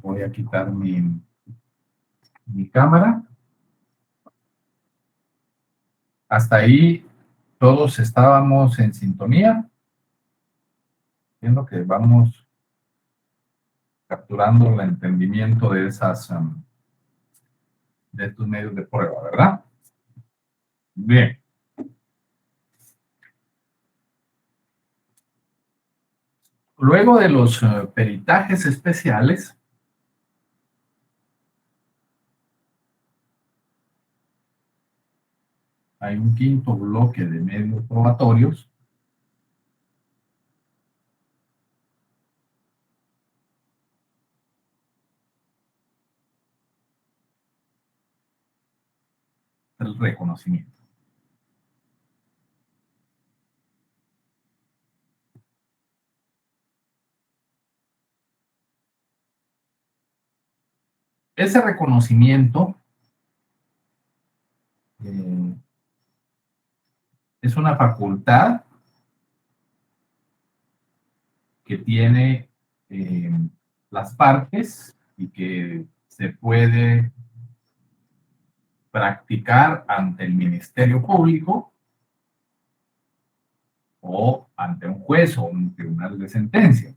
Voy a quitar mi cámara. Hasta ahí todos estábamos en sintonía. Viendo que vamos capturando el entendimiento de de estos medios de prueba, ¿verdad? Bien. Luego de los peritajes especiales, hay un quinto bloque de medios probatorios. El reconocimiento. Ese reconocimiento es una facultad que tiene las partes y que se puede practicar ante el Ministerio Público o ante un juez o un tribunal de sentencia.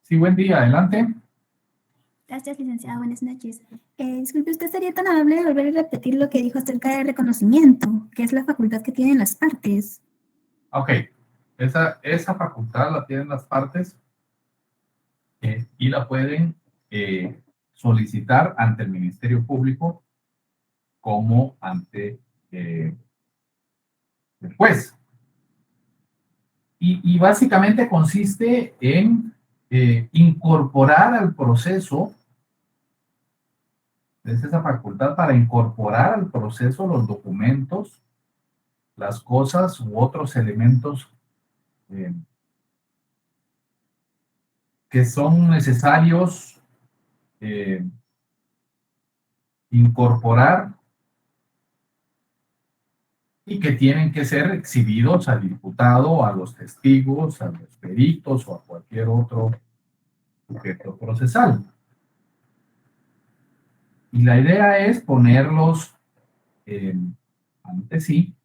Sí, buen día, adelante. Gracias, licenciada. Buenas noches. Disculpe, ¿usted sería tan amable de volver a repetir lo que dijo acerca del reconocimiento, que es la facultad que tienen las partes? Ok, esa facultad la tienen las partes y la pueden solicitar ante el Ministerio Público como ante el juez. Y básicamente consiste en incorporar al proceso, es esa facultad para incorporar al proceso los documentos, las cosas u otros elementos que son necesarios incorporar y que tienen que ser exhibidos al diputado, a los testigos, a los peritos o a cualquier otro sujeto procesal. Y la idea es ponerlos ante sí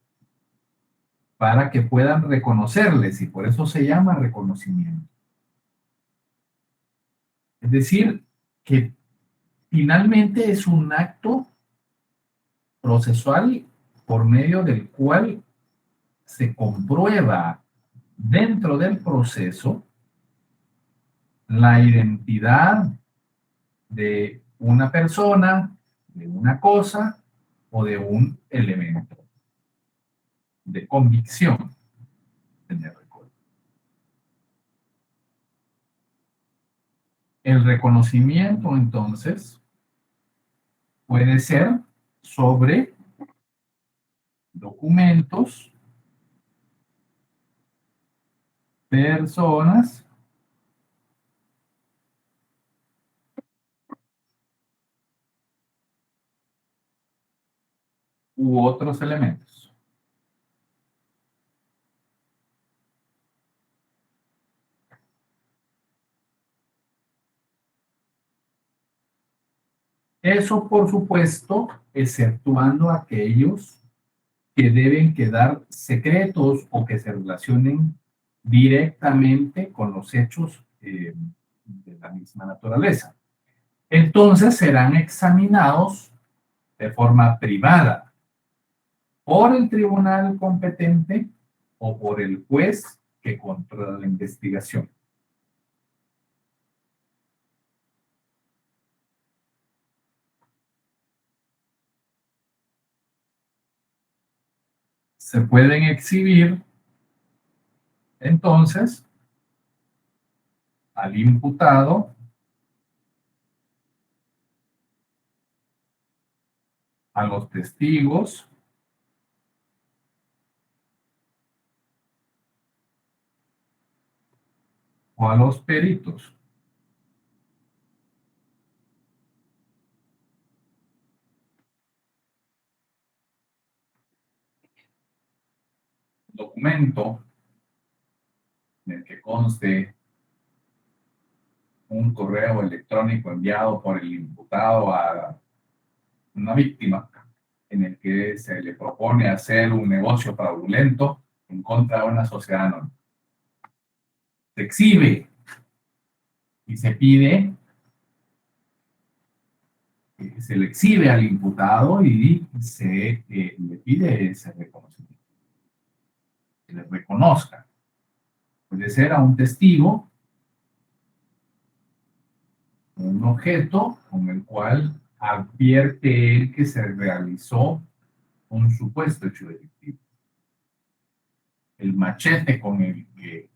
para que puedan reconocerles y por eso se llama reconocimiento. Es decir, que finalmente es un acto procesual por medio del cual se comprueba dentro del proceso la identidad de una persona, de una cosa o de un elemento de convicción. El reconocimiento, entonces, puede ser sobre documentos, personas, u otros elementos. Eso, por supuesto, exceptuando aquellos que deben quedar secretos o que se relacionen directamente con los hechos de la misma naturaleza. Entonces serán examinados de forma privada por el tribunal competente o por el juez que controla la investigación. Se pueden exhibir entonces al imputado, a los testigos, o a los peritos. documento en el que conste un correo electrónico enviado por el imputado a una víctima, en el que se le propone hacer un negocio fraudulento en contra de una sociedad anónima. Se exhibe y se pide, se le exhibe al imputado y se le pide ese reconocimiento, que le reconozca. Puede ser a un testigo, un objeto con el cual advierte él que se realizó un supuesto hecho delictivo. El machete con el que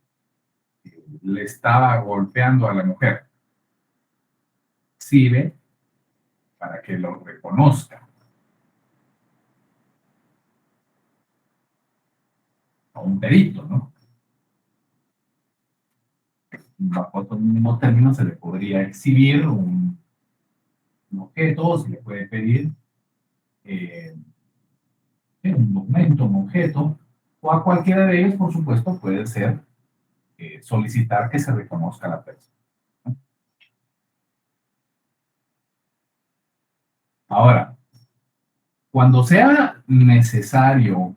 le estaba golpeando a la mujer sirve para que lo reconozca. A un perito, ¿no? Bajo otro mismo término se le podría exhibir un objeto, se le puede pedir un documento, un objeto, o a cualquiera de ellos, por supuesto, puede ser solicitar que se reconozca a la persona. Ahora, cuando sea necesario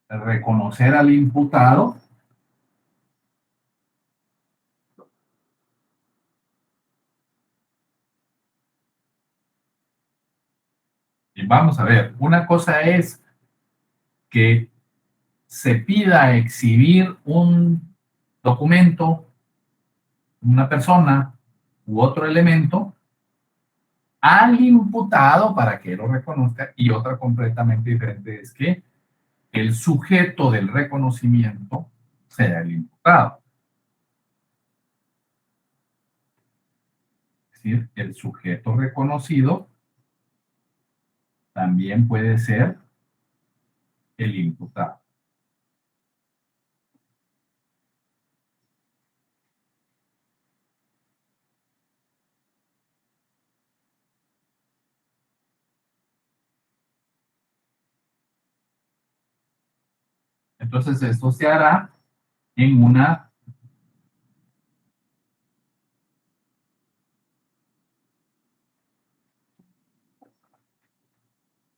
reconocer al imputado, y vamos a ver, una cosa es que se pida exhibir un documento, una persona u otro elemento al imputado para que lo reconozca, y otra completamente diferente es que el sujeto del reconocimiento sea el imputado. Es decir, el sujeto reconocido también puede ser el imputado. Entonces, esto se hará en una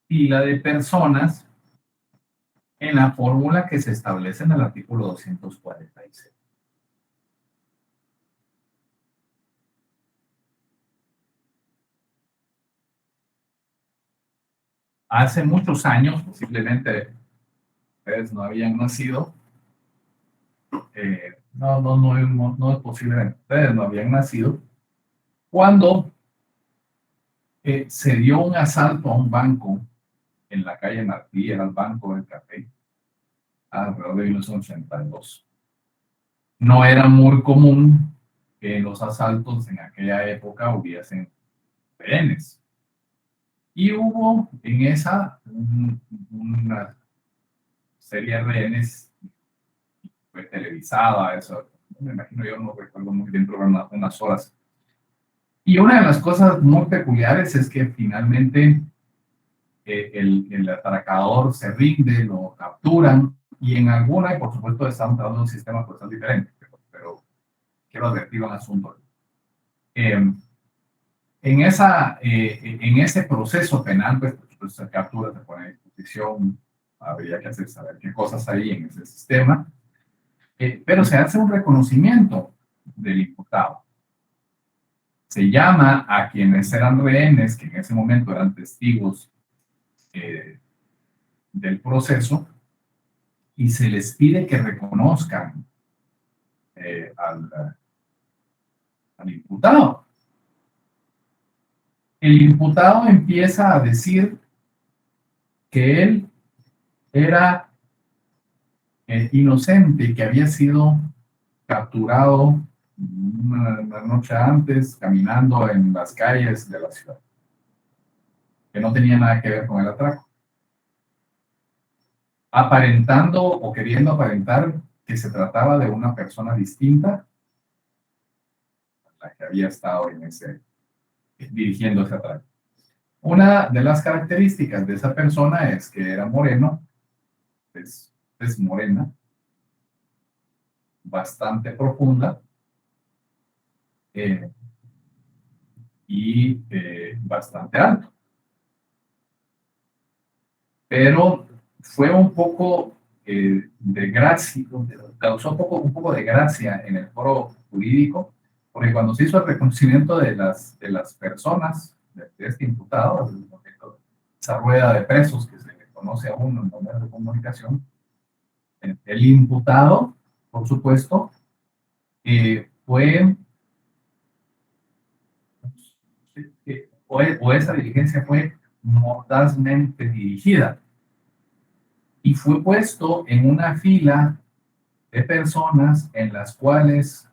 fila de personas en la fórmula que se establece en el artículo 246. Hace muchos años, posiblemente ustedes no habían nacido, no es posiblemente ustedes no habían nacido, cuando se dio un asalto a un banco en la calle Martí, era el Banco del Café, alrededor de 1982. No era muy común que en los asaltos en aquella época hubiesen rehenes. Y hubo en esa una serie de rehenes, fue televisada, eso, me imagino, yo no recuerdo muy bien, pero unas horas. Y una de las cosas muy peculiares es que finalmente el atracador se rinde, lo capturan, y en alguna, y por supuesto estamos hablando de un sistema pues diferente, pero quiero advertir un asunto. En ese proceso penal, pues se captura, se pone a disposición, habría que hacer saber qué cosas hay en ese sistema, pero se hace un reconocimiento del imputado. Se llama a quienes eran rehenes, que en ese momento eran testigos del proceso, y se les pide que reconozcan al imputado. El imputado empieza a decir que él era inocente y que había sido capturado una noche antes caminando en las calles de la ciudad, que no tenía nada que ver con el atraco, aparentando o queriendo aparentar que se trataba de una persona distinta a la que había estado dirigiendo ese atraco. Una de las características de esa persona es que era moreno, es morena, bastante profunda eh, y bastante alto. Pero fue un poco de gracia, causó un poco de gracia en el foro jurídico, porque cuando se hizo el reconocimiento de las personas, de este imputado, esa rueda de presos que se le conoce a uno en los medios de comunicación, el imputado, por supuesto, fue, o esa diligencia fue mordazmente dirigida y fue puesto en una fila de personas en las cuales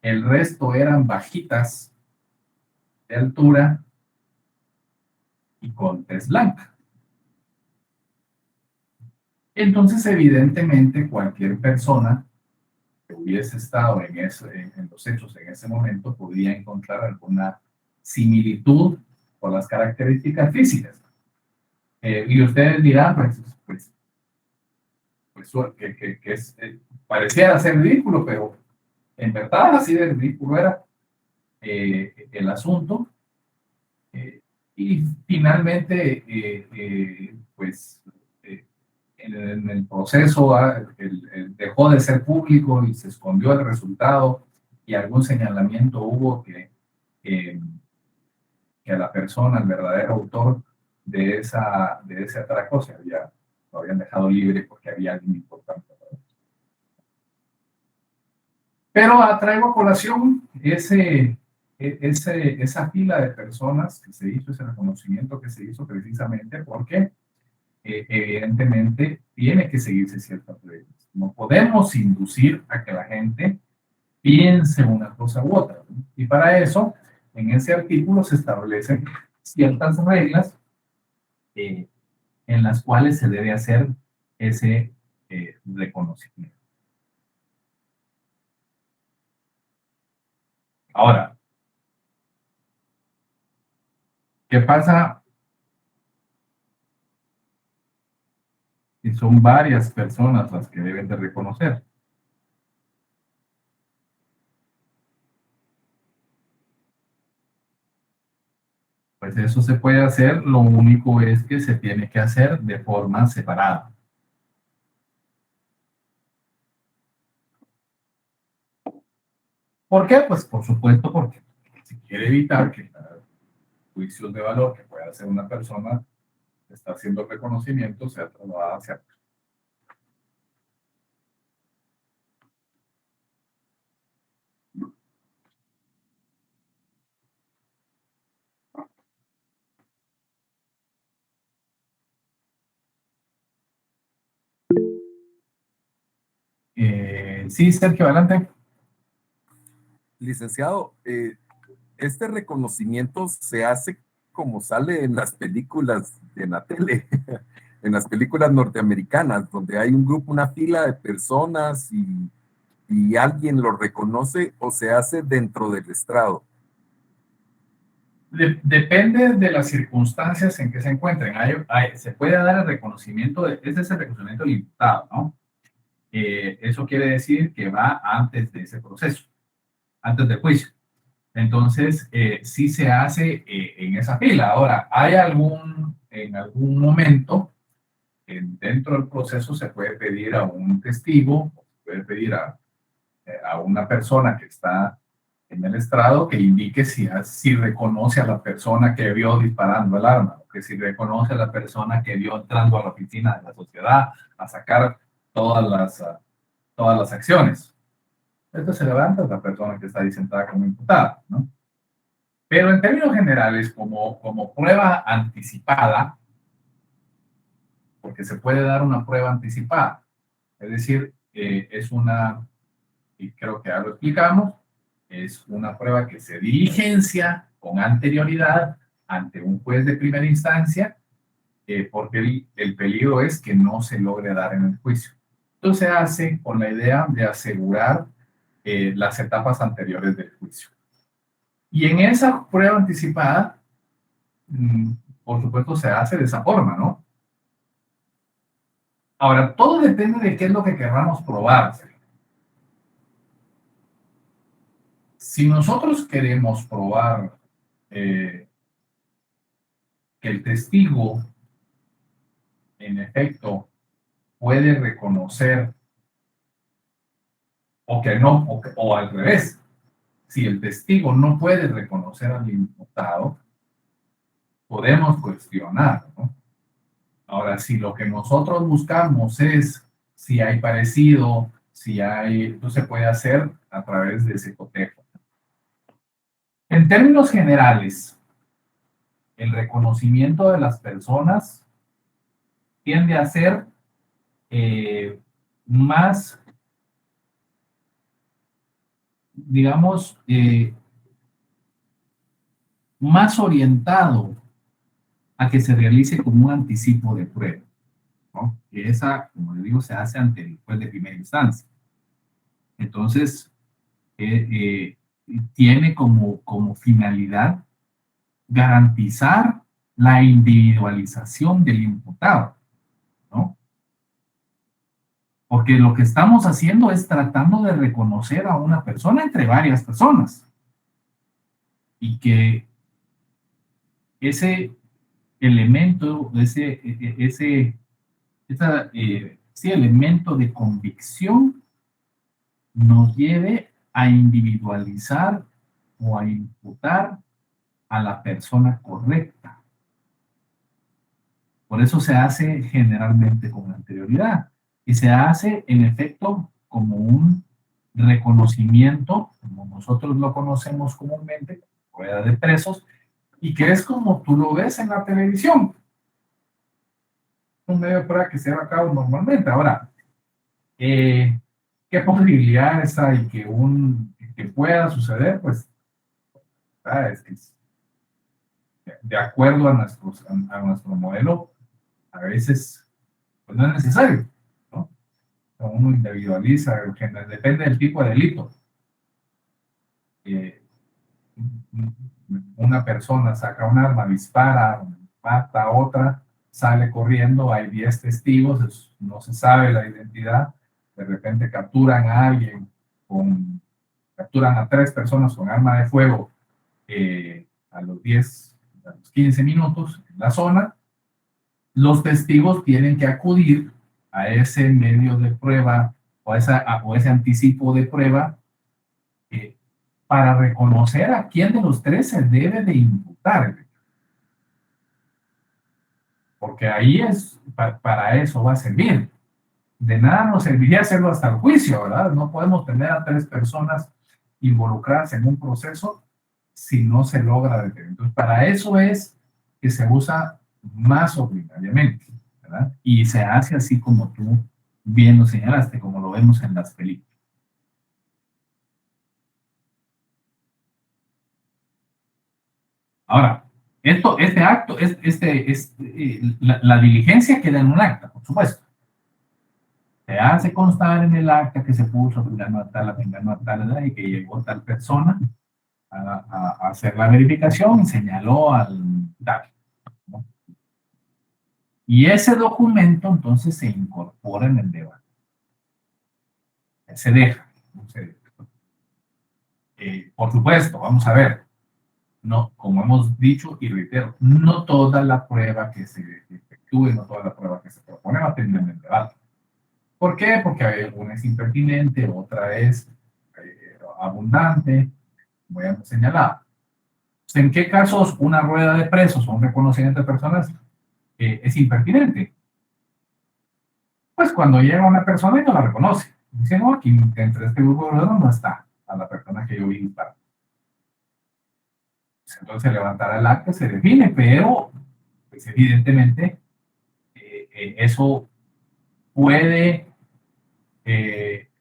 el resto eran bajitas de altura y con tez blanca. Entonces, evidentemente, cualquier persona que hubiese estado en los hechos en ese momento podría encontrar alguna similitud con las características físicas. Y ustedes dirán, pareciera ser ridículo, pero en verdad así de ridículo era el asunto. Y finalmente, en el proceso dejó de ser público y se escondió el resultado y algún señalamiento hubo que a la persona, el verdadero autor de ese atraco, lo habían dejado libre porque había alguien importante. Pero traigo a colación esa fila de personas que se hizo, ese reconocimiento que se hizo precisamente porque evidentemente tiene que seguirse ciertas reglas. No podemos inducir a que la gente piense una cosa u otra, ¿no? Y para eso, en ese artículo se establecen ciertas reglas en las cuales se debe hacer ese reconocimiento. Ahora, ¿qué pasa si son varias personas las que deben de reconocer? Pues eso se puede hacer, lo único es que se tiene que hacer de forma separada. ¿Por qué? Pues por supuesto porque se quiere evitar que juicios de valor que pueda hacer una persona que está haciendo el reconocimiento sea trasladada hacia... Sí, Sergio, adelante. Licenciado, este reconocimiento se hace como sale en las películas de la tele, en las películas norteamericanas, donde hay un grupo, una fila de personas y alguien lo reconoce, o se hace dentro del estrado. Depende de las circunstancias en que se encuentren. Se puede dar el reconocimiento, ese es el reconocimiento del imputado, ¿no? Eso quiere decir que va antes de ese proceso, antes del juicio. Entonces, sí se hace en esa fila. Ahora, en algún momento, dentro del proceso se puede pedir a un testigo, se puede pedir a una persona que está en el estrado que indique si reconoce a la persona que vio disparando el arma, o que si reconoce a la persona que vio entrando a la oficina de la sociedad a sacar todas las acciones. Esto se levanta la persona que está ahí sentada como imputada, ¿no? Pero en términos generales, como prueba anticipada, porque se puede dar una prueba anticipada, es decir, es una, y creo que ya lo explicamos, es una prueba que se diligencia con anterioridad ante un juez de primera instancia, porque el peligro es que no se logre dar en el juicio. Esto se hace con la idea de asegurar las etapas anteriores del juicio. Y en esa prueba anticipada, por supuesto, se hace de esa forma, ¿no? Ahora, todo depende de qué es lo que queramos probar. Si nosotros queremos probar que el testigo, en efecto, puede reconocer o que no, o al revés, si el testigo no puede reconocer al imputado, podemos cuestionar, ¿no? Ahora, si lo que nosotros buscamos es si hay parecido, si hay, entonces se puede hacer a través de ese cotejo. En términos generales, el reconocimiento de las personas tiende a ser más, digamos, más orientado a que se realice como un anticipo de prueba, ¿no? Que esa, como le digo, se hace ante el juez de primera instancia. Entonces, tiene como finalidad garantizar la individualización del imputado, ¿no? Porque lo que estamos haciendo es tratando de reconocer a una persona entre varias personas y que ese elemento, ese elemento de convicción nos lleve a individualizar o a imputar a la persona correcta. Por eso se hace generalmente con anterioridad y se hace en efecto como un reconocimiento, como nosotros lo conocemos comúnmente, rueda de presos, y que es como tú lo ves en la televisión. Un medio de prueba que se lleva a cabo normalmente. Ahora, ¿qué posibilidades hay que pueda suceder? Pues, es que de acuerdo a nuestro modelo, a veces pues no es necesario, ¿no? Uno individualiza, depende del tipo de delito. Una persona saca un arma, dispara, mata a otra, sale corriendo, hay 10 testigos, no se sabe la identidad, de repente capturan a alguien, capturan a 3 personas con arma de fuego a los 15 minutos en la zona. Los testigos tienen que acudir a ese medio de prueba o ese anticipo de prueba para reconocer a quién de los 3 se debe de imputar. Porque ahí para eso va a servir. De nada nos serviría hacerlo hasta el juicio, ¿verdad? No podemos tener a 3 personas involucradas en un proceso si no se logra detener. Entonces, para eso es que se usa más ordinariamente, ¿verdad? Y se hace así como tú bien lo señalaste, como lo vemos en las películas. Ahora, este acto, la diligencia queda en un acta, por supuesto. Se hace constar en el acta que se puso fulano a tal, edad y que llegó tal persona a hacer la verificación y señaló al tal, ¿no? Y ese documento entonces se incorpora en el debate. Se deja. Por supuesto, vamos a ver, no, como hemos dicho y reitero, no toda la prueba que se efectúe, no toda la prueba que se propone va a tener en el debate. ¿Por qué? Porque alguna es impertinente, otra es abundante, como ya hemos señalado. ¿En qué casos una rueda de presos o un reconocimiento de personas es impertinente? Pues cuando llega una persona y no la reconoce. Dice, no, aquí entre este grupo de personas no está a la persona que yo vi disparar. Pues entonces se levantará el acta, se define, pero pues evidentemente eso puede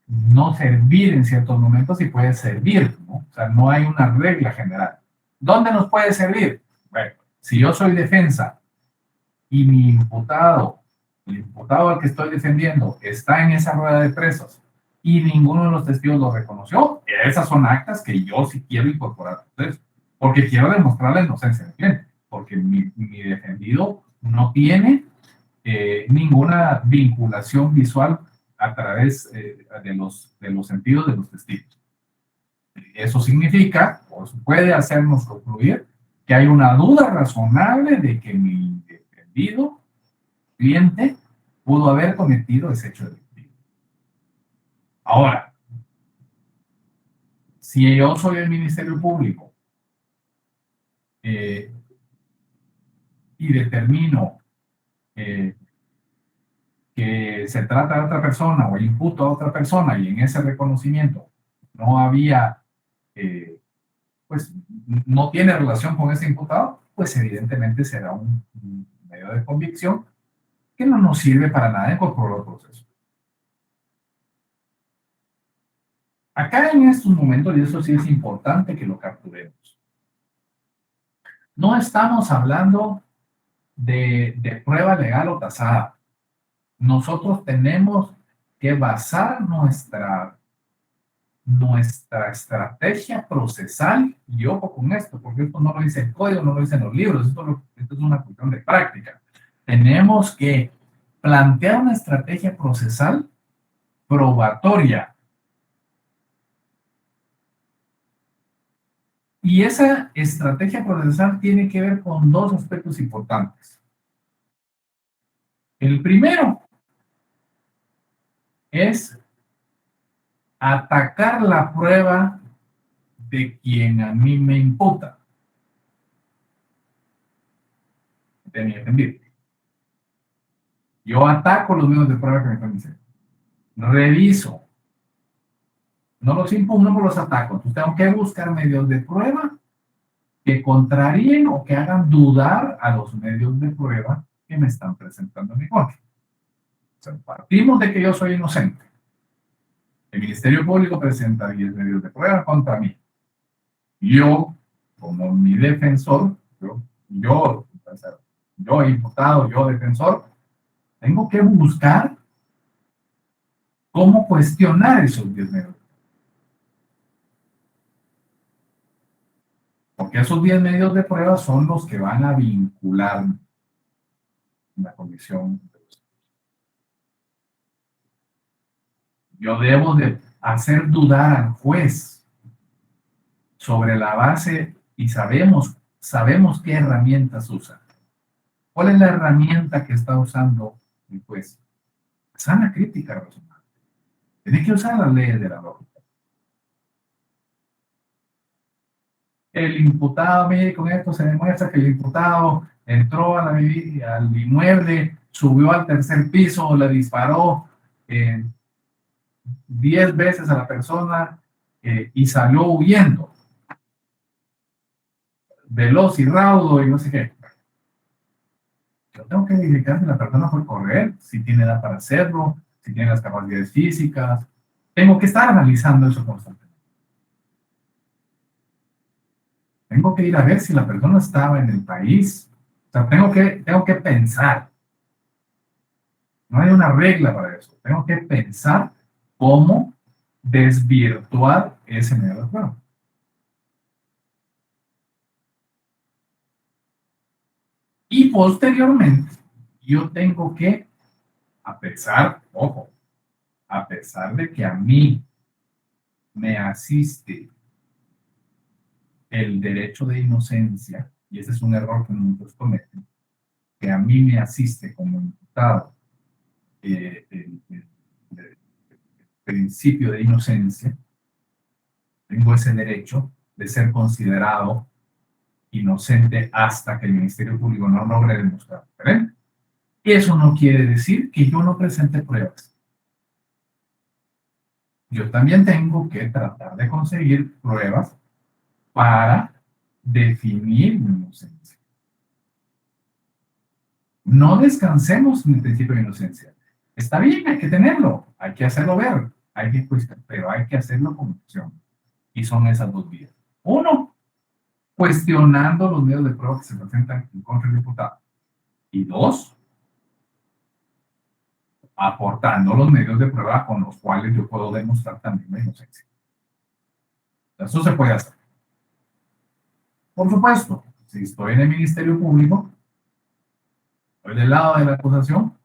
no servir en ciertos momentos y puede servir, ¿no? O sea, no hay una regla general. ¿Dónde nos puede servir? Bueno, si yo soy defensa y mi imputado, el imputado al que estoy defendiendo, está en esa rueda de presos y ninguno de los testigos lo reconoció, esas son actas que yo sí quiero incorporar. Entonces, porque quiero demostrar la inocencia del cliente. porque mi defendido no tiene ninguna vinculación visual a través de los sentidos de los testigos. Eso significa, o eso puede hacernos concluir, que hay una duda razonable de que mi defendido cliente pudo haber cometido ese hecho delictivo. Ahora, si yo soy el Ministerio Público y determino que se trata de otra persona o imputo a otra persona y en ese reconocimiento no había, pues no tiene relación con ese imputado, pues evidentemente será un medio de convicción que no nos sirve para nada en cualquier proceso. Acá en estos momentos, y eso sí es importante que lo capturemos, no estamos hablando de prueba legal o tasada. Nosotros tenemos que basar nuestra estrategia procesal, y ojo con esto, porque esto no lo dice el código, no lo dicen los libros, esto es una cuestión de práctica. Tenemos que plantear una estrategia procesal probatoria. Y esa estrategia procesal tiene que ver con dos aspectos importantes. El primero es atacar la prueba de quien a mí me imputa. Tenía entendido. Yo ataco los medios de prueba que me están diciendo. Reviso. No los impugno, no los ataco. Entonces tengo que buscar medios de prueba que contraríen o que hagan dudar a los medios de prueba que me están presentando en mi contra. O sea, partimos de que yo soy inocente. El Ministerio Público presenta 10 medios de prueba contra mí. Yo, como mi defensor, yo imputado, yo defensor, tengo que buscar cómo cuestionar esos 10 medios. Porque esos 10 medios de prueba son los que van a vincular la comisión. Yo debo de hacer dudar al juez sobre la base y sabemos qué herramientas usa. ¿Cuál es la herramienta que está usando el juez? Sana crítica razonable. Tiene que usar las leyes de la lógica. El imputado, mire, con esto se demuestra que el imputado entró al inmueble, subió al tercer piso, le disparó 10 veces a la persona y salió huyendo. Veloz y raudo y no sé qué. Yo tengo que verificar si la persona puede correr, si tiene edad para hacerlo, si tiene las capacidades físicas. Tengo que estar analizando eso constantemente. Tengo que ir a ver si la persona estaba en el país. O sea, tengo que pensar. No hay una regla para eso. Tengo que pensar cómo desvirtuar ese medio de prueba. Y posteriormente, yo tengo que, a pesar de que a mí me asiste el derecho de inocencia, y ese es un error que muchos cometen, que a mí me asiste como imputado el principio de inocencia, tengo ese derecho de ser considerado inocente hasta que el Ministerio Público no logre demostrar diferente. Eso no quiere decir que yo no presente pruebas. Yo también tengo que tratar de conseguir pruebas para definir mi inocencia. No descansemos en el principio de inocencia. Está bien, hay que tenerlo, hay que hacerlo ver, pero hay que hacerlo con opción. Y son esas dos vías. Uno, cuestionando los medios de prueba que se presentan en contra del diputado. Y dos, aportando los medios de prueba con los cuales yo puedo demostrar también la inocencia. Eso se puede hacer. Por supuesto, si estoy en el Ministerio Público, estoy del lado de la acusación,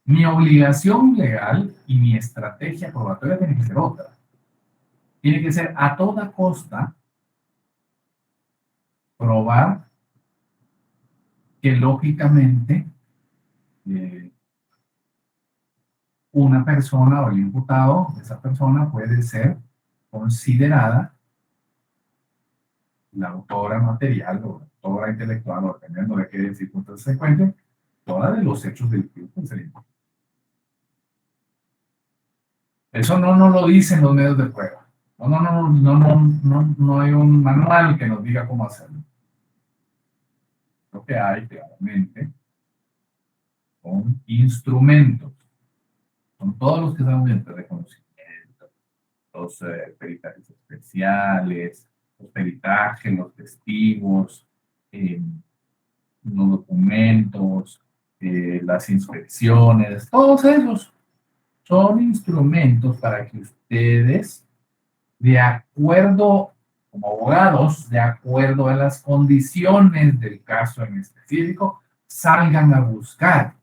mi obligación legal y mi estrategia probatoria tiene que ser otra. Tiene que ser a toda costa probar que lógicamente una persona o el imputado, esa persona puede ser considerada la autora material o la autora intelectual, o dependiendo de qué circunstancias se encuentre, toda de los hechos delictivos que se le imputan. Eso no nos lo dicen los medios de prueba. No hay un manual que nos diga cómo hacerlo. Lo que hay, claramente, son instrumentos. Son todos los que estamos dentro de conocimiento, los peritajes especiales, los peritajes, los testigos, los documentos, las inspecciones, todos esos son instrumentos para que ustedes, de acuerdo, como abogados, de acuerdo a las condiciones del caso en específico, salgan a buscar.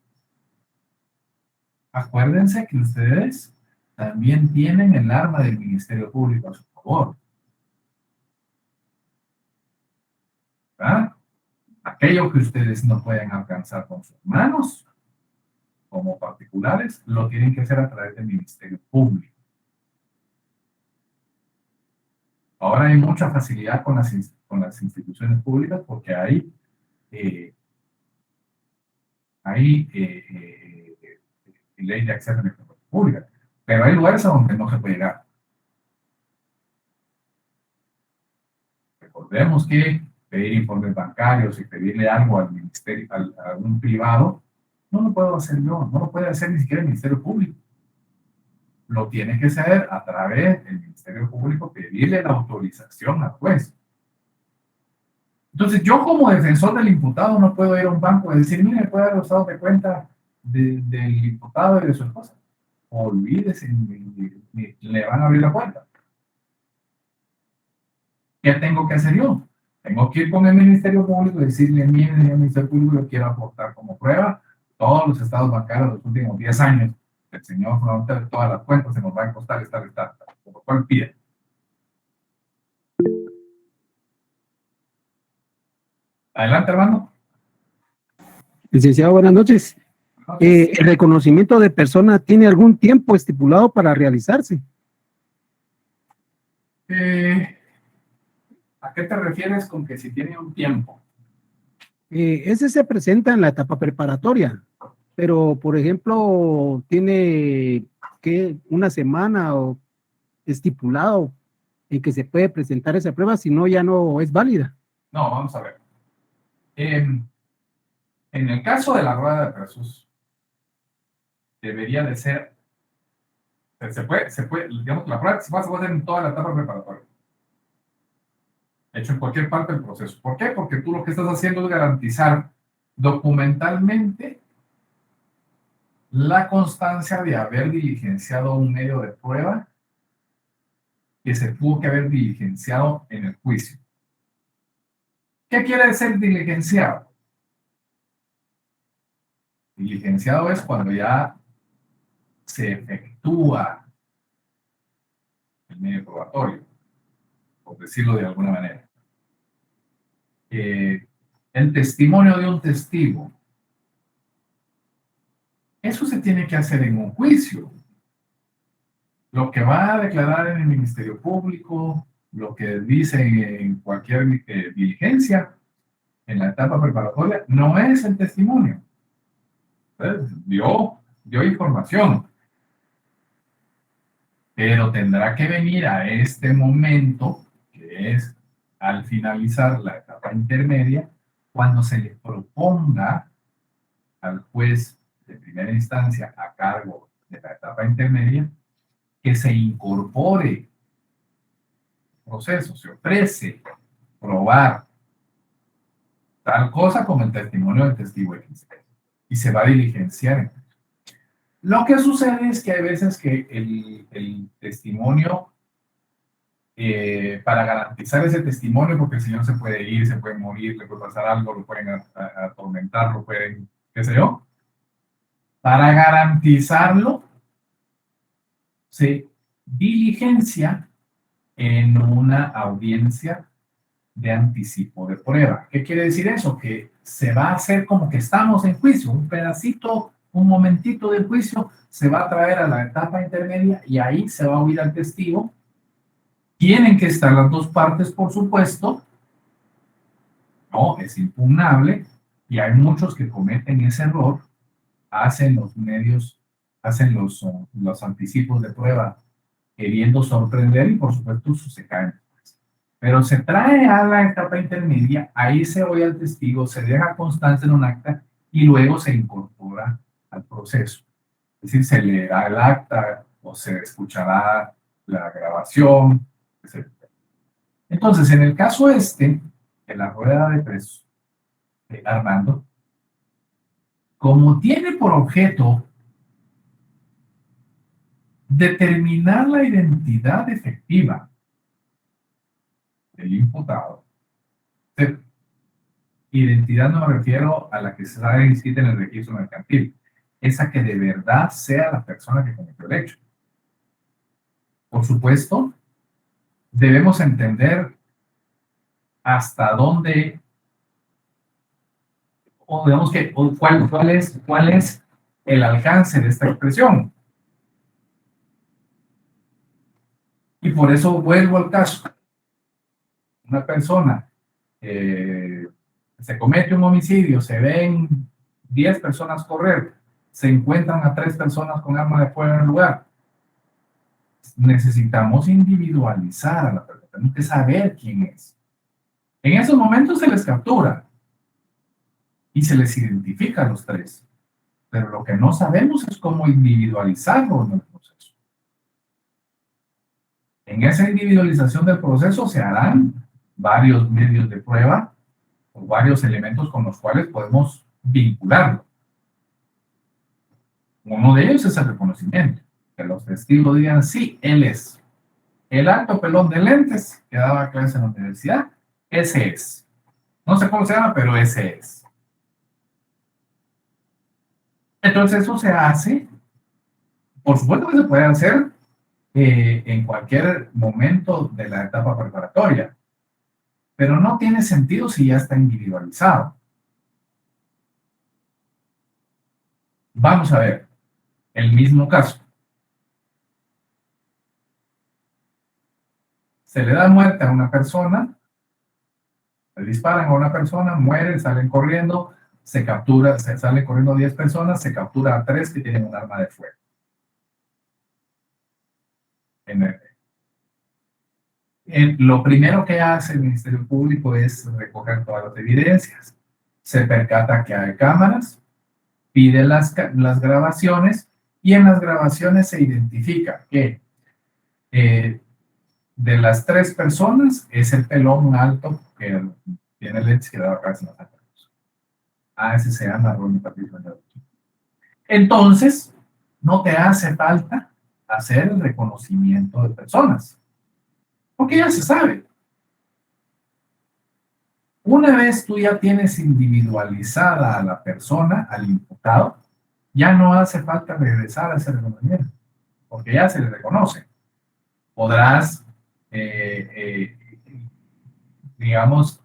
Acuérdense que ustedes también tienen el arma del Ministerio Público a su favor. ¿Verdad? Aquello que ustedes no pueden alcanzar con sus manos, como particulares, lo tienen que hacer a través del Ministerio Público. Ahora hay mucha facilidad con las instituciones públicas porque hay ley de acceso a la información pública, pero hay lugares a donde no se puede llegar. Recordemos que pedir informes bancarios y pedirle algo al ministerio, a un privado, no lo puedo hacer yo, no lo puede hacer ni siquiera el Ministerio Público. Lo tiene que hacer a través del Ministerio Público, pedirle la autorización al juez. Entonces, yo como defensor del imputado no puedo ir a un banco y decir, mire, puede dar los estados de cuenta del imputado y de su esposa. Olvídese, ni le van a abrir la cuenta. ¿Qué tengo que hacer yo? Tengo que ir con el Ministerio Público y decirle, mire, señor Ministerio Público, yo quiero aportar como prueba todos los estados bancarios de los últimos 10 años. El señor fundamental de todas las cuentas se nos va a costar estar, por lo cual pide. Adelante, hermano. Licenciado, buenas noches. ¿El reconocimiento de persona tiene algún tiempo estipulado para realizarse? ¿A qué te refieres con que si tiene un tiempo? Ese se presenta en la etapa preparatoria, pero, por ejemplo, tiene que una semana o estipulado en que se puede presentar esa prueba, si no, ya no es válida. No, vamos a ver. En el caso de la rueda de presos, debería de ser, se puede, digamos que la prueba se va a hacer en toda la etapa preparatoria. Hecho en cualquier parte del proceso. ¿Por qué? Porque tú lo que estás haciendo es garantizar documentalmente la constancia de haber diligenciado un medio de prueba que se tuvo que haber diligenciado en el juicio. ¿Qué quiere decir diligenciado? Diligenciado es cuando ya se efectúa el medio probatorio, por decirlo de alguna manera. El testimonio de un testigo. Eso se tiene que hacer en un juicio. Lo que va a declarar en el Ministerio Público, lo que dice en cualquier diligencia, en la etapa preparatoria, no es el testimonio. Dio información. Pero tendrá que venir a este momento, que es al finalizar la etapa intermedia, cuando se le proponga al juez de primera instancia a cargo de la etapa intermedia que se incorpore proceso, se ofrece probar tal cosa como el testimonio del testigo X y se va a diligenciar. Lo que sucede es que hay veces que el testimonio para garantizar ese testimonio, porque el señor se puede ir, se puede morir, le puede pasar algo, lo pueden atormentar, lo pueden, qué sé yo. Para garantizarlo, se diligencia en una audiencia de anticipo de prueba. ¿Qué quiere decir eso? Que se va a hacer como que estamos en juicio, un pedacito, un momentito del juicio se va a traer a la etapa intermedia y ahí se va a oír al testigo. Tienen que estar las dos partes, por supuesto. No, es impugnable y hay muchos que cometen ese error, hacen los anticipos de prueba queriendo sorprender y por supuesto se caen. Pero se trae a la etapa intermedia, ahí se oye al testigo, se deja constancia en un acta y luego se incorpora al proceso. Es decir, se leerá el acta o se escuchará la grabación, etc. Entonces, en el caso de la rueda de presos, Armando, como tiene por objeto determinar la identidad efectiva del imputado, identidad no me refiero a la que se sabe inscrita en el registro mercantil, esa que de verdad sea la persona que cometió el hecho. Por supuesto, debemos entender hasta dónde, o digamos que, cuál es el alcance de esta expresión. Y por eso vuelvo al caso. Una persona se comete un homicidio, se ven 10 personas correr, se encuentran a 3 personas con arma de fuego en el lugar. Necesitamos individualizar a la persona, tenemos que saber quién es. En esos momentos se les captura y se les identifica a los 3, pero lo que no sabemos es cómo individualizarlo en el proceso. En esa individualización del proceso se harán varios medios de prueba o varios elementos con los cuales podemos vincularlo. Uno de ellos es el reconocimiento, que los testigos digan, sí, él es. El alto pelón de lentes que daba clase en la universidad, ese es. No sé cómo se llama, pero ese es. Entonces eso se hace, por supuesto que se puede hacer en cualquier momento de la etapa preparatoria, pero no tiene sentido si ya está individualizado. Vamos a ver, el mismo caso. Se le da muerte a una persona, le disparan a una persona, mueren, salen corriendo, se captura, se salen corriendo 10 personas, se captura a 3 que tienen un arma de fuego. Lo primero que hace el Ministerio Público es recoger todas las evidencias. Se percata que hay cámaras, pide las grabaciones y en las grabaciones se identifica que de las 3 personas es el pelón alto que tiene lentes que daba casi en los ese se llama Ronnie Patricio. Entonces, no te hace falta hacer el reconocimiento de personas, porque ya se sabe. Una vez tú ya tienes individualizada a la persona, al imputado, ya no hace falta regresar a ese reconocimiento, porque ya se le reconoce. Podrás, digamos,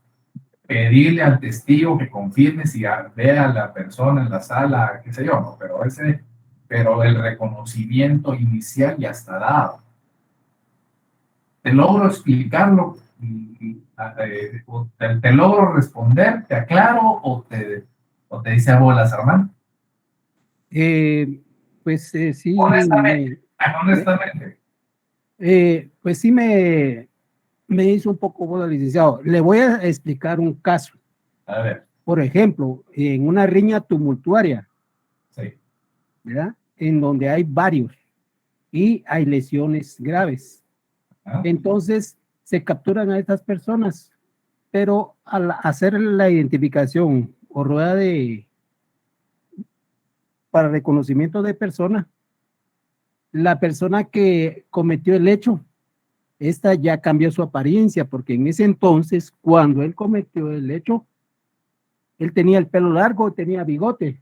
pedirle al testigo que confirme si ve a la persona en la sala, qué sé yo, ¿no? Pero el reconocimiento inicial ya está dado. Te logro explicarlo, te logro responder, te aclaro o te dice a bolas, Armando. Pues sí. Honestamente. Pues sí me hizo un poco bola, licenciado. Le voy a explicar un caso. A ver. Por ejemplo, en una riña tumultuaria, sí, ¿verdad? En donde hay varios y hay lesiones graves. Entonces se capturan a estas personas, pero al hacer la identificación o rueda para reconocimiento de persona, la persona que cometió el hecho esta ya cambió su apariencia, porque en ese entonces, cuando él cometió el hecho, él tenía el pelo largo, tenía bigote,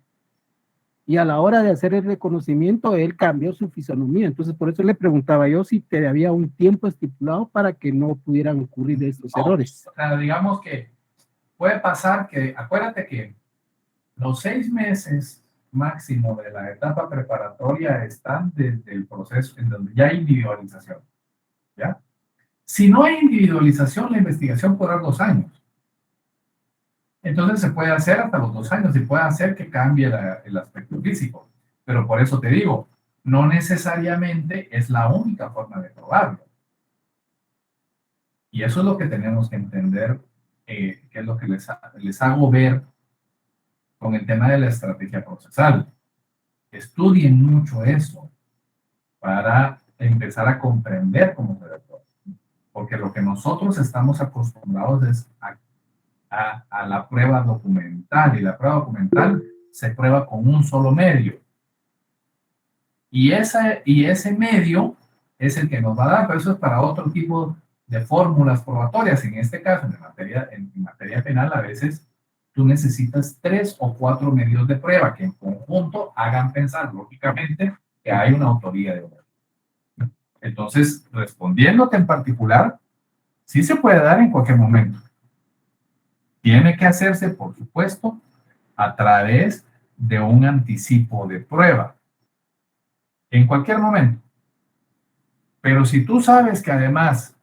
y a la hora de hacer el reconocimiento, él cambió su fisonomía. Entonces, por eso le preguntaba yo si te había un tiempo estipulado para que no pudieran ocurrir estos errores. O sea, digamos que puede pasar que, acuérdate que los 6 meses máximo de la etapa preparatoria están desde el proceso en donde ya hay individualización, ¿ya? Si no hay individualización, la investigación puede dar 2 años. Entonces se puede hacer hasta los 2 años y puede hacer que cambie el aspecto físico. Pero por eso te digo, no necesariamente es la única forma de probarlo. Y eso es lo que tenemos que entender, que es lo que les hago ver con el tema de la estrategia procesal. Estudien mucho eso para empezar a comprender cómo se ve todo. Porque lo que nosotros estamos acostumbrados es a la prueba documental, y la prueba documental se prueba con un solo medio. Y ese medio es el que nos va a dar, pero eso es para otro tipo de fórmulas probatorias. En este caso, en materia penal, a veces tú necesitas 3 o 4 medios de prueba que en conjunto hagan pensar lógicamente que hay una autoría de obra. Entonces, respondiéndote en particular, sí se puede dar en cualquier momento. Tiene que hacerse, por supuesto, a través de un anticipo de prueba. En cualquier momento. Pero si tú sabes que además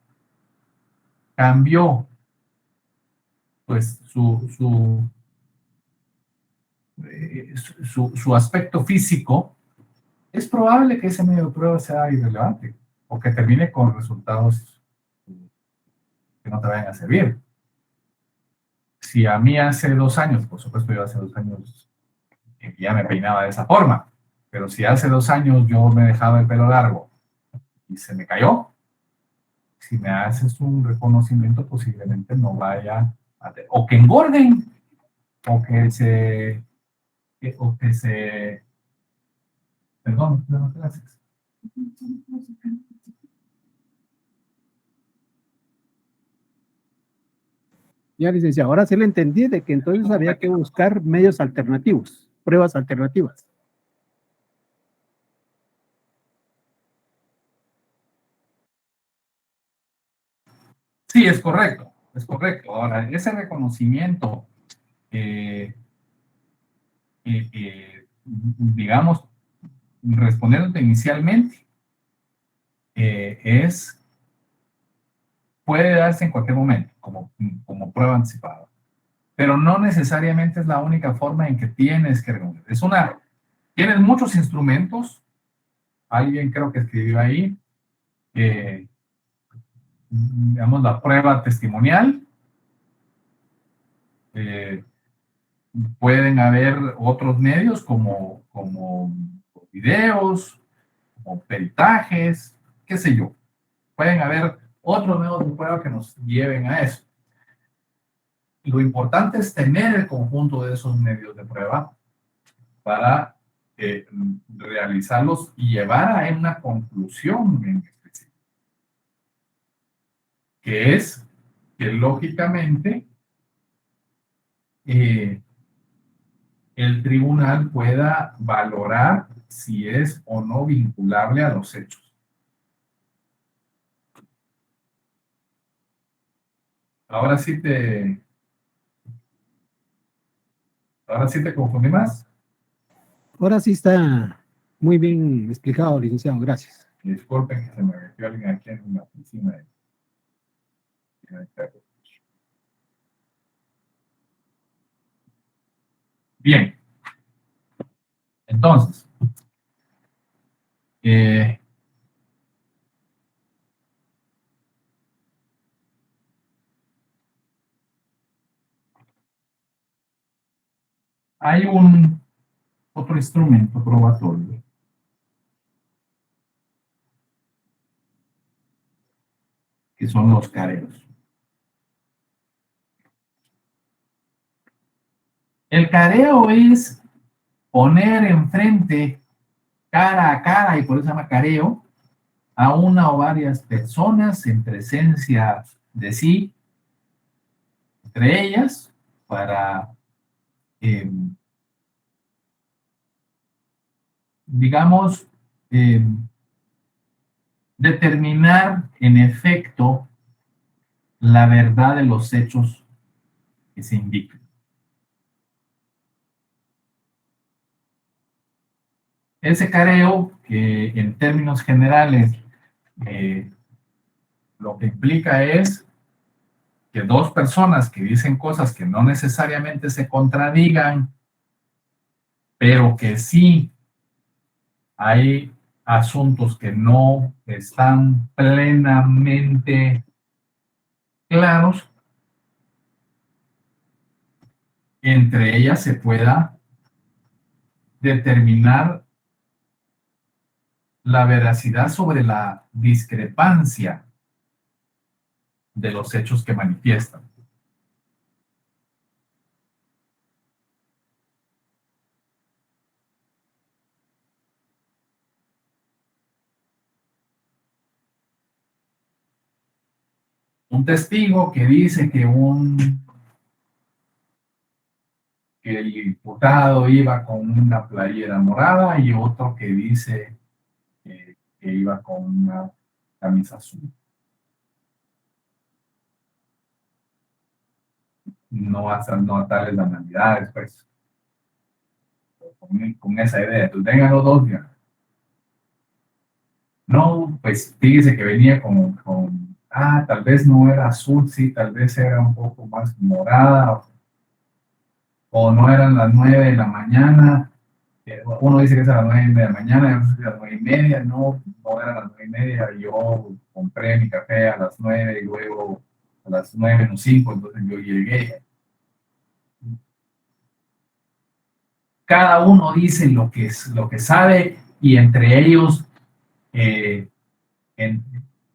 cambió pues su aspecto físico, es probable que ese medio de prueba sea irrelevante o que termine con resultados que no te vayan a servir. Si a mí hace 2 años, por supuesto yo hace 2 años ya me peinaba de esa forma, pero si hace 2 años yo me dejaba el pelo largo y se me cayó, si me haces un reconocimiento posiblemente no vaya a... O que engorden, o que se... Perdón, no, gracias. Ya, licenciado, ahora sí le entendí de que entonces había que buscar medios alternativos, pruebas alternativas. Sí, es correcto, es correcto. Ahora, ese reconocimiento, digamos, respondiéndote inicialmente, puede darse en cualquier momento, como prueba anticipada. Pero no necesariamente es la única forma en que tienes que reconocer. Tienes muchos instrumentos. Alguien creo que escribió ahí, digamos, la prueba testimonial. Pueden haber otros medios como videos, como peritajes, qué sé yo. Pueden haber otros medios de prueba que nos lleven a eso. Lo importante es tener el conjunto de esos medios de prueba para realizarlos y llevar a una conclusión en específico, que es que lógicamente el tribunal pueda valorar si es o no vinculable a los hechos. Ahora sí te confundí más. Ahora sí está muy bien explicado, licenciado, gracias. Disculpen que se me metió alguien aquí en la oficina. Bien. Entonces, hay otro instrumento probatorio que son los careos. El careo es poner enfrente, cara a cara, y por eso se llama careo, a una o varias personas en presencia de sí, entre ellas, para, digamos, eh, determinar en efecto la verdad de los hechos que se indican. Ese careo, que en términos generales eh, lo que implica es que dos personas que dicen cosas que no necesariamente se contradigan, pero que sí hay asuntos que no están plenamente claros, entre ellas se pueda determinar la veracidad sobre la discrepancia de los hechos que manifiestan. Un testigo que dice que el imputado iba con una playera morada y otro que dice que iba con una camisa azul. No a tales banalidades, pues, con esa idea. Entonces, vengan los dos, ya. No, pues fíjese que venía tal vez no era azul, sí, tal vez era un poco más morada, o no eran las 9 de la mañana. Uno dice que es a las 9 de la mañana, y otro dice que a las 9:30, no eran las 9:30, yo compré mi café a las 9 y luego a las 9:05, entonces yo llegué. Cada uno dice lo que sabe y entre ellos, eh, en-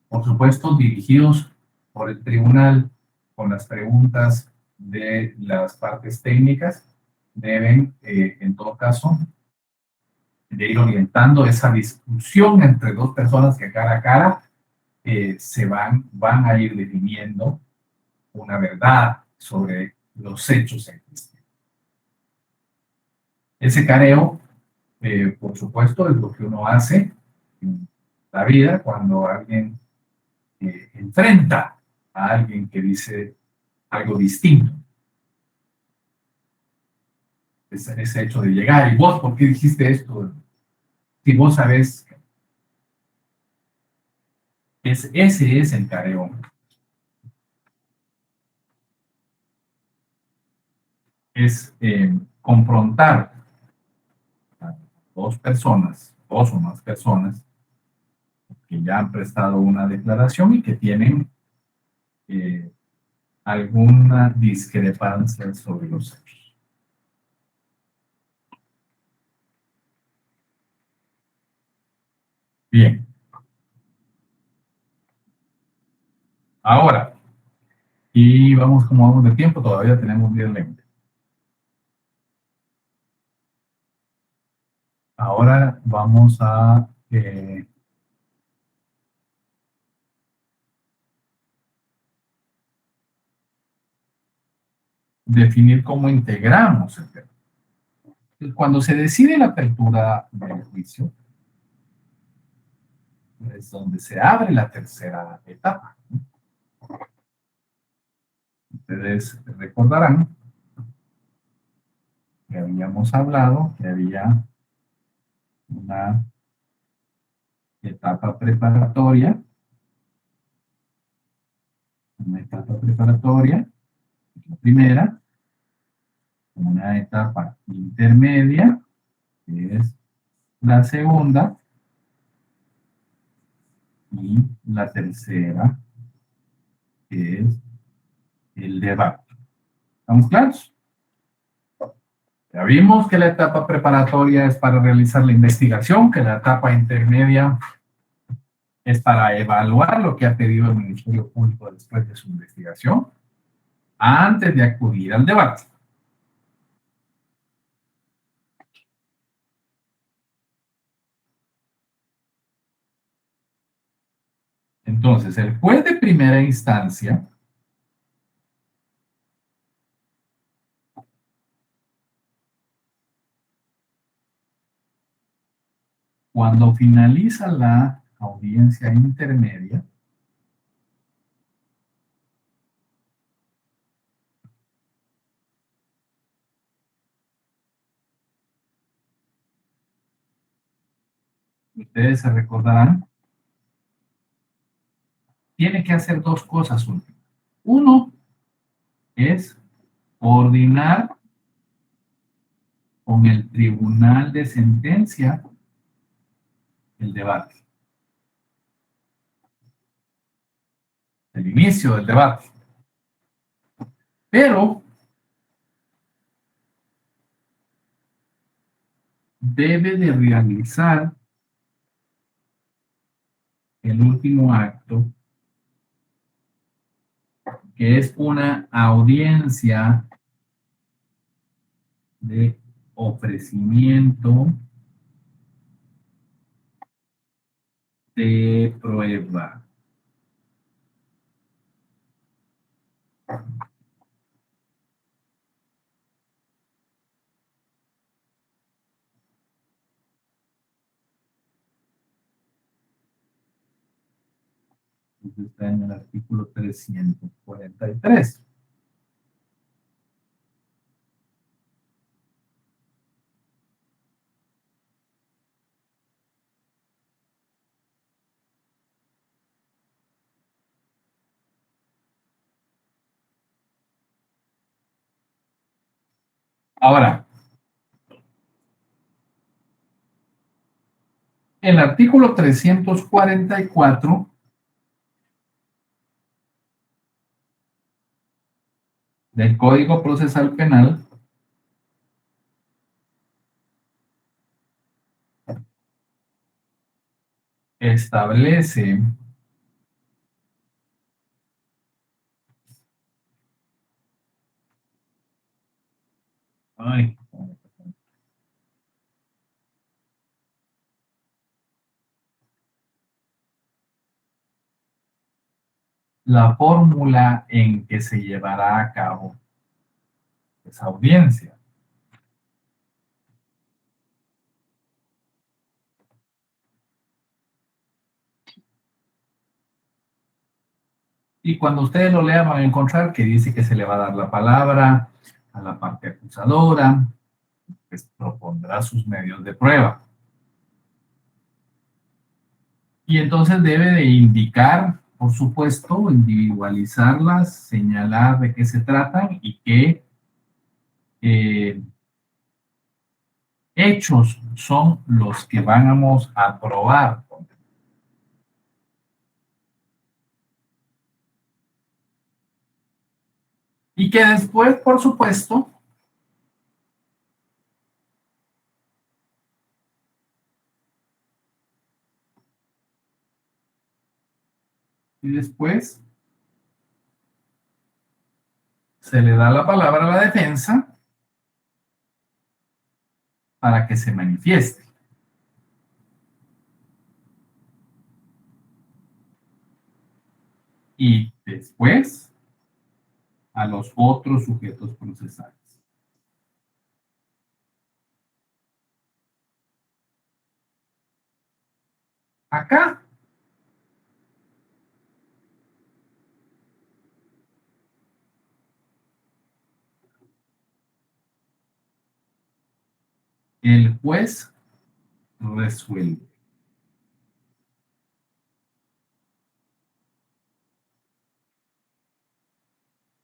por supuesto, dirigidos por el tribunal con las preguntas de las partes técnicas, deben, en todo caso, de ir orientando esa discusión entre dos personas que cara a cara van a ir definiendo una verdad sobre los hechos en cuestión. Ese careo, por supuesto, es lo que uno hace en la vida cuando alguien enfrenta a alguien que dice algo distinto. Ese hecho de llegar y vos, ¿por qué dijiste esto? Si vos sabés, ese es el careo. Es confrontar a dos o más personas, que ya han prestado una declaración y que tienen eh, alguna discrepancia sobre los hechos. Bien. Ahora, y vamos como vamos de tiempo, todavía tenemos 10:20. Ahora vamos a definir cómo integramos el tema. Cuando se decide la apertura del juicio, es donde se abre la tercera etapa. Ustedes recordarán que habíamos hablado que había una etapa preparatoria, la primera, una etapa intermedia, que es la segunda, y la tercera, que es el debate. ¿Estamos claros? Ya vimos que la etapa preparatoria es para realizar la investigación, que la etapa intermedia es para evaluar lo que ha pedido el Ministerio Público después de su investigación, antes de acudir al debate. Entonces, el juez de primera instancia cuando finaliza la audiencia intermedia, ustedes se recordarán, tiene que hacer dos cosas últimas. Uno es coordinar con el tribunal de sentencia el debate, el inicio del debate. Pero debe de realizar el último acto, que es una audiencia de ofrecimiento de prueba. Entonces está en el artículo 343. Ahora, el artículo 344 del Código Procesal Penal establece ay, la fórmula en que se llevará a cabo esa audiencia. Y cuando ustedes lo lean van a encontrar que dice que se le va a dar la palabra a la parte acusadora, que propondrá sus medios de prueba. Y entonces debe de indicar, por supuesto, individualizarlas, señalar de qué se tratan y qué hechos son los que vamos a probar. Y que después, por supuesto, se le da la palabra a la defensa para que se manifieste. Y después a los otros sujetos procesales. Acá el juez resuelve.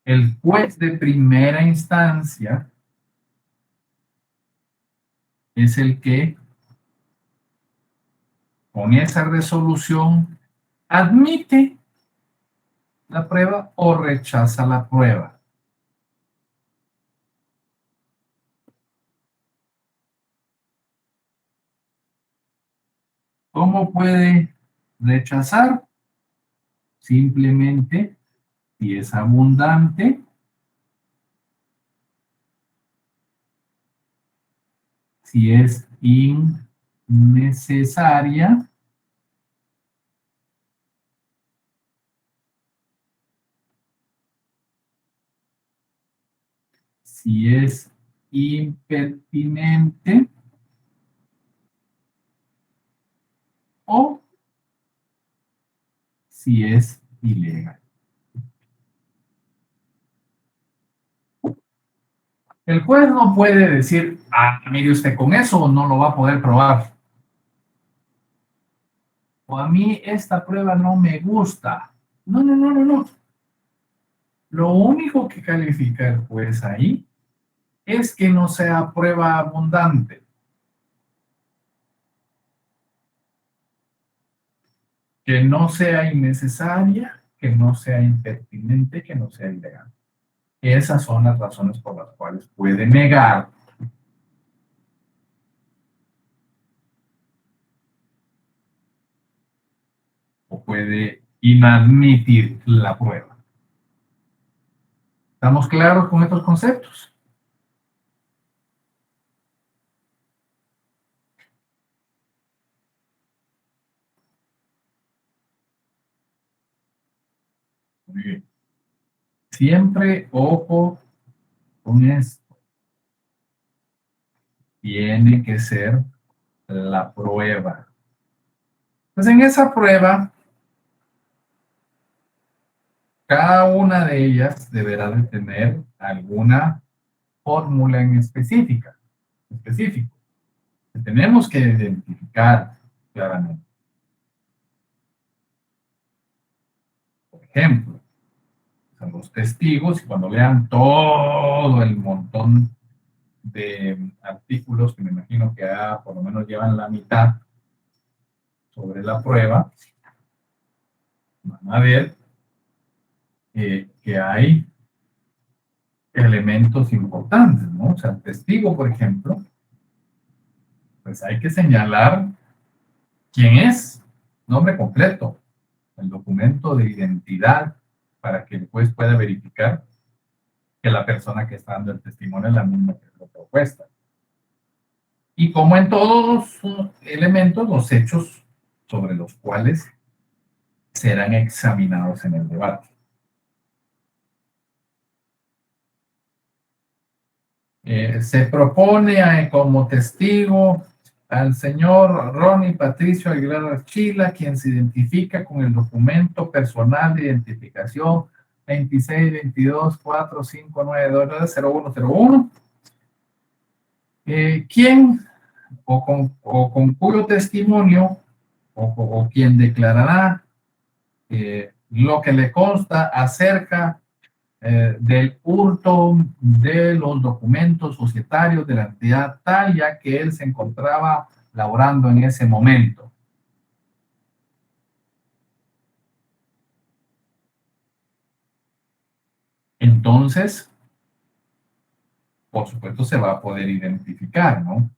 El juez de primera instancia es el que, con esa resolución, admite la prueba o rechaza la prueba. ¿Cómo puede rechazar? Simplemente, si es abundante, si es innecesaria si es impertinente o si es ilegal. El juez no puede decir, mire usted, con eso no lo va a poder probar. O a mí esta prueba no me gusta. No, no, no, no, no. Lo único que califica el juez ahí es que no sea prueba abundante. Que no sea innecesaria, que no sea impertinente, que no sea ilegal. Esas son las razones por las cuales puede negar o puede inadmitir la prueba. ¿Estamos claros con estos conceptos? Muy bien. Siempre ojo con esto. Tiene que ser la prueba. Pues en esa prueba, cada una de ellas deberá de tener alguna fórmula en específico. Que tenemos que identificar claramente. Por ejemplo, son los testigos, y cuando lean todo el montón de artículos, que me imagino que por lo menos llevan la mitad sobre la prueba, van a ver que hay elementos importantes, ¿no? O sea, el testigo, por ejemplo, pues hay que señalar quién es, nombre completo, el documento de identidad, para que el juez pueda verificar que la persona que está dando el testimonio es la misma que la propuesta. Y como en todos los elementos, los hechos sobre los cuales serán examinados en el debate. Se propone como testigo al señor Ronnie Patricio Aguilar Archila, quien se identifica con el documento personal de identificación 262245920101, quien con cuyo testimonio o quien declarará lo que le consta acerca del hurto de los documentos societarios de la entidad tal, ya que él se encontraba laborando en ese momento. Entonces, por supuesto, se va a poder identificar, ¿no?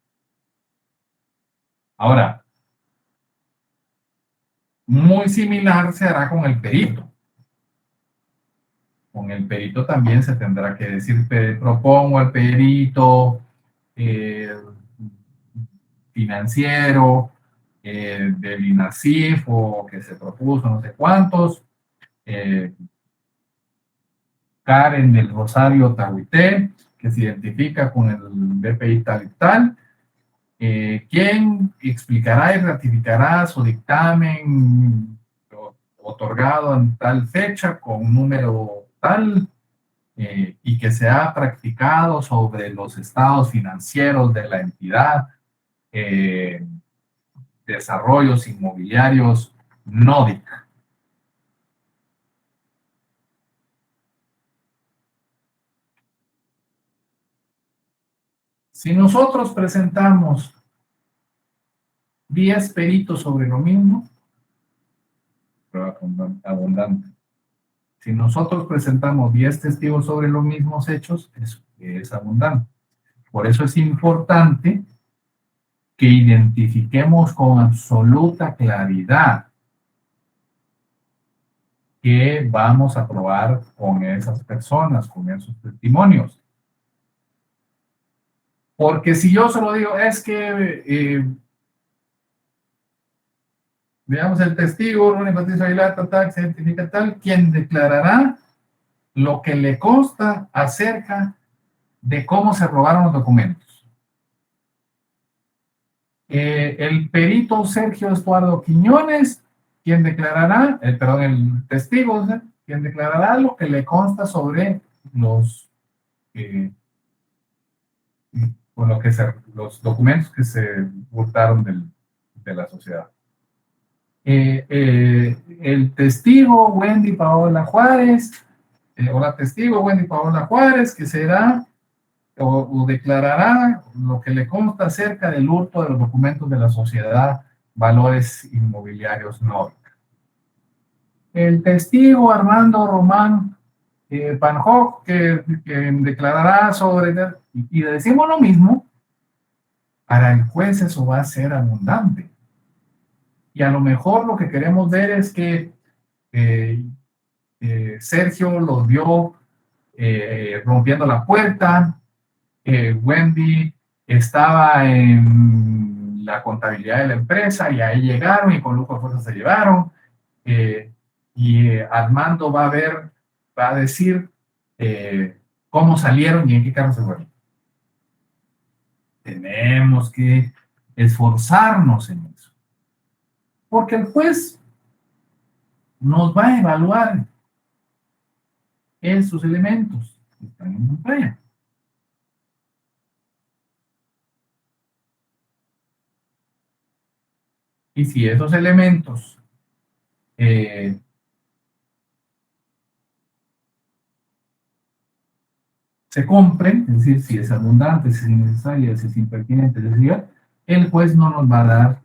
Ahora, muy similar se hará con el perito. Con el perito también se tendrá que decir, propongo al perito financiero del INASIF o que se propuso no sé cuántos, Karen del Rosario Tahuité, que se identifica con el BPI tal y tal, quien explicará y ratificará su dictamen otorgado en tal fecha con un número tal y que se ha practicado sobre los estados financieros de la entidad, desarrollos inmobiliarios NODIC. Si nosotros presentamos 10 peritos sobre lo mismo, prueba abundante. Si nosotros presentamos 10 testigos sobre los mismos hechos, es abundante. Por eso es importante que identifiquemos con absoluta claridad qué vamos a probar con esas personas, con esos testimonios. Porque si yo solo digo, es que, veamos el testigo, Ronnie Patricio Aguilar, tal, se identifica tal, quien declarará lo que le consta acerca de cómo se robaron los documentos. El perito Sergio Estuardo Quiñones, quien declarará, el testigo, ¿sí?, quien declarará lo que le consta sobre los documentos que se hurtaron de la sociedad. El testigo Wendy Paola Juárez, o la testigo Wendy Paola Juárez, que será o declarará lo que le consta acerca del hurto de los documentos de la sociedad Valores Inmobiliarios Nórdica. El testigo Armando Román Panjoc, que declarará sobre, y le decimos lo mismo, para el juez eso va a ser abundante. Y a lo mejor lo que queremos ver es que Sergio los vio rompiendo la puerta, Wendy estaba en la contabilidad de la empresa y ahí llegaron y con lujo de fuerza se llevaron, y Armando va a decir cómo salieron y en qué carro se fueron. Tenemos que esforzarnos en eso, porque el juez nos va a evaluar en sus elementos que están en pantalla. Y si esos elementos se cumplen, es decir, si es abundante, si es innecesaria, si es impertinente, es decir, el juez no nos va a dar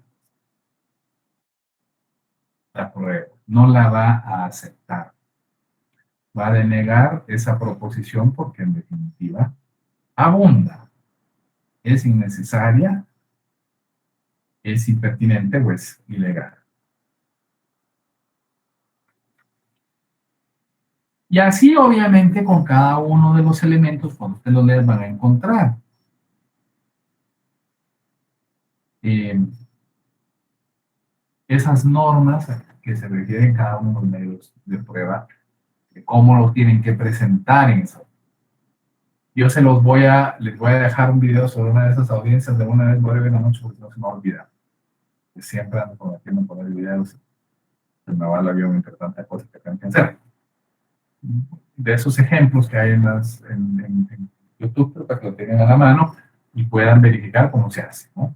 la prueba, no la va a aceptar. Va a denegar esa proposición porque en definitiva abunda, es innecesaria, es impertinente o es ilegal. Y así, obviamente, con cada uno de los elementos, cuando usted los lea, van a encontrar esas normas que se refieren a cada uno de los medios de prueba, de cómo lo tienen que presentar en eso. Yo les voy a dejar un video sobre una de esas audiencias de una vez breve en la noche, porque no se me va a olvidar. Que siempre ando prometiendo poner videos, se me va el avión entre tantas cosas que tengo que hacer. De esos ejemplos que hay en YouTube, para que lo tengan a la mano y puedan verificar cómo se hace, ¿no?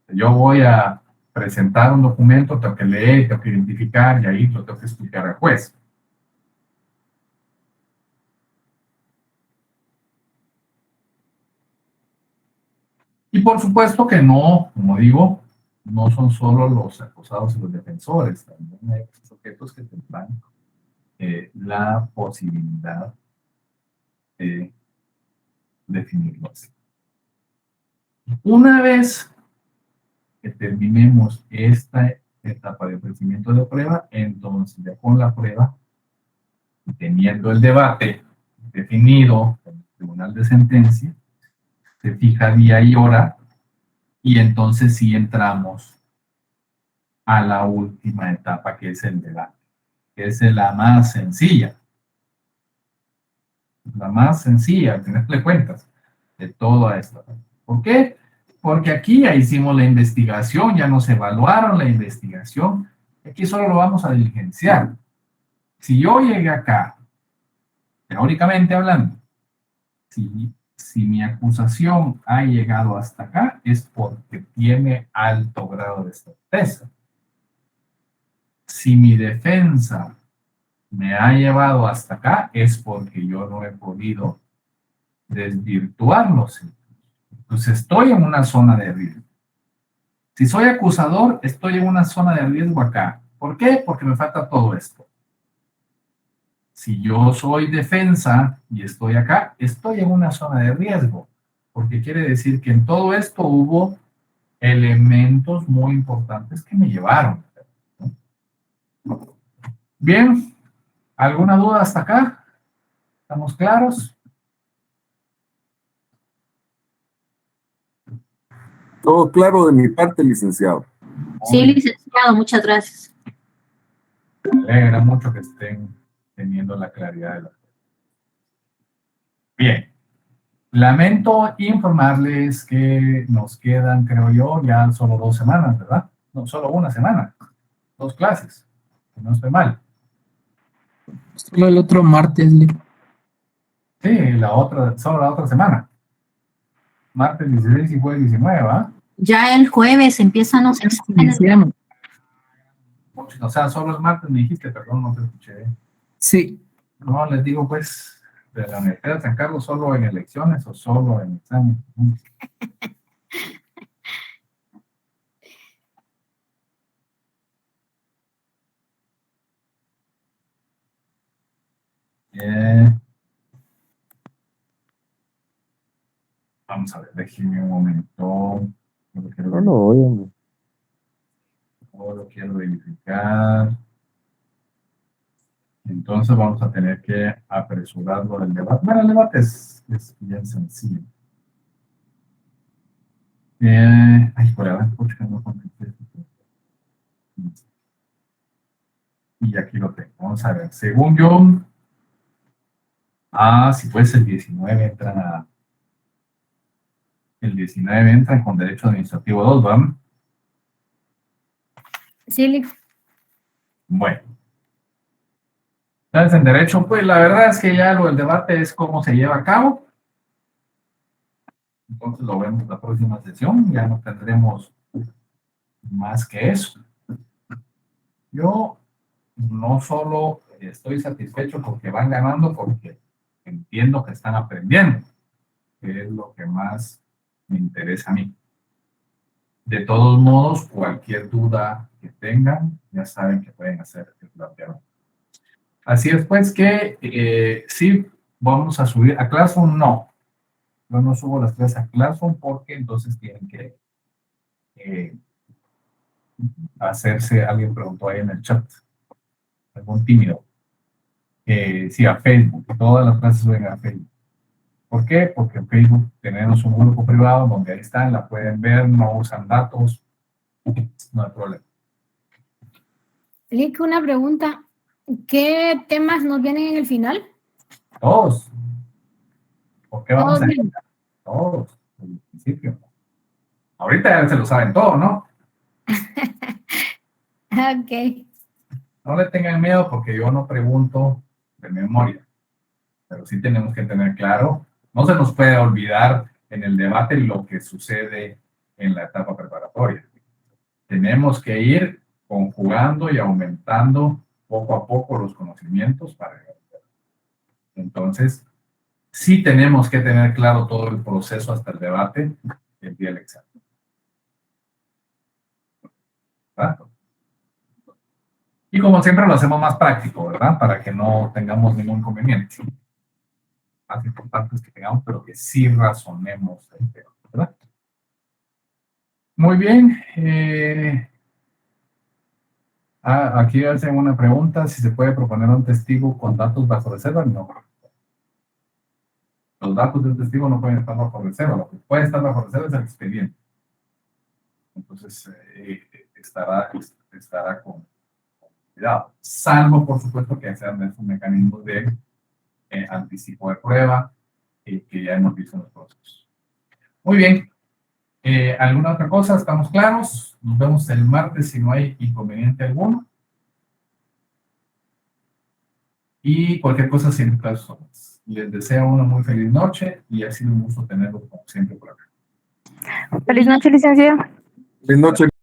Yo voy a presentar un documento, tengo que leer, tengo que identificar y ahí lo tengo que explicar al juez. Y por supuesto que no, como digo, no son solo los acusados y los defensores, también hay sujetos que tendrán la posibilidad de definirlo así. Una vez que terminemos esta etapa de ofrecimiento de prueba, entonces ya con la prueba, teniendo el debate definido en el tribunal de sentencia, se fija día y hora, y entonces sí entramos a la última etapa, que es el debate, que es la más sencilla. La más sencilla, al final de cuentas, de toda esta. ¿Por qué? Porque aquí ya hicimos la investigación, ya nos evaluaron la investigación, aquí solo lo vamos a diligenciar. Si yo llegué acá, teóricamente hablando, si mi acusación ha llegado hasta acá, es porque tiene alto grado de certeza. Si mi defensa me ha llevado hasta acá, es porque yo no he podido desvirtuarlo. Entonces estoy en una zona de riesgo. Si soy acusador, estoy en una zona de riesgo acá. ¿Por qué? Porque me falta todo esto. Si yo soy defensa y estoy acá, estoy en una zona de riesgo, porque quiere decir que en todo esto hubo elementos muy importantes que me llevaron, ¿no? Bien, ¿alguna duda hasta acá? ¿Estamos claros? Todo claro de mi parte, licenciado. Sí, licenciado, muchas gracias. Me alegra mucho que estén teniendo la claridad de las cosas. Bien. Lamento informarles que nos quedan, creo yo, ya solo 2 semanas, ¿verdad? No, solo una semana. 2 clases. Si no estoy mal. Solo el otro martes, Lee. Sí, solo la otra semana. Martes 16 y jueves 19, ¿va? Ya el jueves empiezan los exámenes. O sea, solo el martes me dijiste, perdón, no te escuché. Sí. No, les digo, pues, de la Universidad de San Carlos, solo en elecciones o solo en exámenes. Vamos a ver, déjenme un momento. No lo oye, hombre. Lo quiero verificar. Entonces vamos a tener que apresurarlo del debate. Bueno, el debate es bien sencillo. Ay, por ahora, no contesté. Y aquí lo tengo. Vamos a ver. Según yo, si fuese el 19 entran el 19 entran con derecho administrativo 2, ¿verdad? Sí, Lee. Bueno. Entonces, en derecho, pues la verdad es que ya lo del debate es cómo se lleva a cabo. Entonces lo vemos la próxima sesión, ya no tendremos más que eso. Yo no solo estoy satisfecho porque van ganando, porque entiendo que están aprendiendo, que es lo que más me interesa a mí. De todos modos, cualquier duda que tengan, ya saben que pueden hacer el planteamiento. Así es pues que sí vamos a subir a Classroom, no. Yo no subo las clases a Classroom porque entonces tienen que hacerse, alguien preguntó ahí en el chat, algún tímido. Sí, a Facebook, todas las clases suben a Facebook. ¿Por qué? Porque en Facebook tenemos un grupo privado donde ahí están, la pueden ver, no usan datos, no hay problema. Lick, una pregunta. ¿Qué temas nos vienen en el final? Todos. ¿Por qué vamos Todos a bien. ir? Todos, desde el principio. Ahorita ya se lo saben todo, ¿no? Ok. No le tengan miedo porque yo no pregunto de memoria, pero sí tenemos que tener claro, no se nos puede olvidar en el debate lo que sucede en la etapa preparatoria. Tenemos que ir conjugando y aumentando poco a poco los conocimientos para... Entonces, sí tenemos que tener claro todo el proceso hasta el debate el día del examen. ¿Verdad? Y como siempre lo hacemos más práctico, ¿verdad? Para que no tengamos ningún inconveniente. Más importante es que tengamos, pero que sí razonemos el tema, ¿verdad? Muy bien. Aquí hacen una pregunta, si se puede proponer un testigo con datos bajo reserva. No. Los datos del testigo no pueden estar bajo reserva. Lo que puede estar bajo reserva es el expediente. Entonces, estará con cuidado. Salvo, por supuesto, que sean esos mecanismos de anticipo de prueba que ya hemos visto en los procesos. Muy bien. ¿Alguna otra cosa? ¿Estamos claros? Nos vemos el martes si no hay inconveniente alguno. Y cualquier cosa siempre somos. Les deseo una muy feliz noche y ha sido un gusto tenerlos como siempre por acá. Feliz noche, licenciado. Buenas noches.